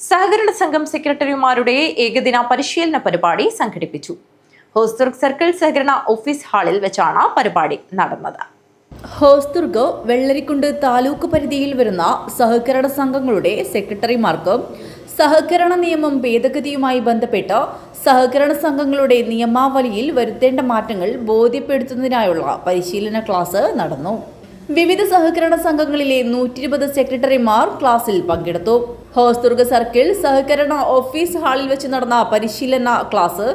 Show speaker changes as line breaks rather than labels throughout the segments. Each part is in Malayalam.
സഹകരണ സംഘം സെക്രട്ടറിമാരുടെ ഏകദിന പരിശീലന പരിപാടി സംഘടിപ്പിച്ചു. ഹോസ്ദുർഗ് സർക്കിൾ സഹകരണ ഓഫീസ് ഹാളിൽ വെച്ചാണ് പരിപാടി നടന്നത്.
ഹോസ്ദുർഗ് വെള്ളരിക്കുണ്ട് താലൂക്ക് പരിധിയിൽ വരുന്ന സഹകരണ സംഘങ്ങളുടെ സെക്രട്ടറിമാർക്ക് സഹകരണ നിയമം ഭേദഗതിയുമായി ബന്ധപ്പെട്ട് സഹകരണ സംഘങ്ങളുടെ നിയമാവലിയിൽ വരുത്തേണ്ട മാറ്റങ്ങൾ ബോധ്യപ്പെടുത്തുന്നതിനായുള്ള പരിശീലന ക്ലാസ് നടന്നു. വിവിധ സഹകരണ സംഘങ്ങളിലെ 120 സെക്രട്ടറിമാർ ക്ലാസ്സിൽ പങ്കെടുത്തു. ഹോസ്ദുർഗ് സർക്കിൾ സഹകരണ ഓഫീസ് ഹാളിൽ വെച്ച് നടന്ന പരിശീലന class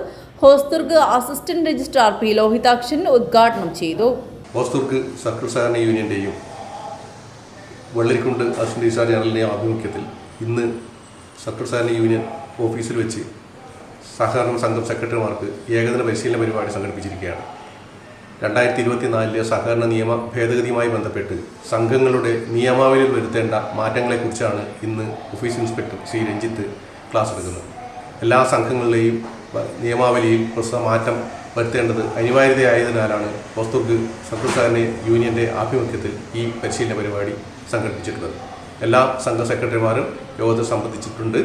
Hosdurg assistant registrar P Lohithakshan ഉദ്ഘാടനം ചെയ്തു.
ഹോസ്ദുർഗ് സർക്കിൾ സഹകരണ യൂണിയന്റെയും വെള്ളരിക്കുണ്ട് അസിസ്റ്റന്റ് രജിസ്ട്രാർ ജനറലിന്റെയും ആഭിമുഖ്യത്തിൽ ഇന്ന് സർക്കിൾ സഹകരണ യൂണിയൻ ഓഫീസിൽ വെച്ച് സഹകരണ സംഘം സെക്രട്ടറിമാർക്ക് ഏകദിന പരിശീലന പരിപാടി സംഘടിപ്പിച്ചിരിക്കുകയാണ്. 2024 സഹകരണ നിയമ ഭേദഗതിയുമായി ബന്ധപ്പെട്ട് സംഘങ്ങളുടെ നിയമാവലിയിൽ വരുത്തേണ്ട മാറ്റങ്ങളെക്കുറിച്ചാണ് ഇന്ന് office inspector Shri Ranjith class എടുക്കുന്നത്. എല്ലാ സംഘങ്ങളിലെയും നിയമാവലിയിൽ പ്രസ്തുത മാറ്റം വരുത്തേണ്ടത് അനിവാര്യതയായതിനാലാണ് ഹോസ്ദുർഗ് സർക്കിൾ സഹകരണ യൂണിയന്റെ ആഭിമുഖ്യത്തിൽ ഈ പരിശീലന പരിപാടി സംഘടിപ്പിച്ചിട്ടുള്ളത്. എല്ലാ സംഘ സെക്രട്ടറിമാരും യോഗത്തിൽ സംബന്ധിച്ചിട്ടുണ്ട്.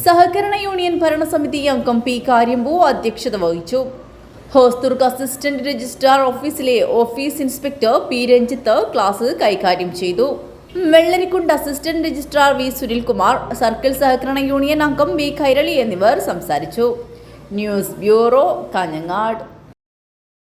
സഹകരണ യൂണിയൻ ഭരണസമിതി അംഗം പി കാര്യമ്പു അധ്യക്ഷത വഹിച്ചു. ഹോസ്ദുർഗ് അസിസ്റ്റന്റ് രജിസ്ട്രാർ ഓഫീസിലെ office inspector P Ranjith class കൈകാര്യം ചെയ്തു. Vellarikundu assistant registrar V Sunilkumar, circle സഹകരണ യൂണിയൻ അംഗം ബി ഖൈരളി എന്നിവർ സംസാരിച്ചു. News bureau, Kanhangad.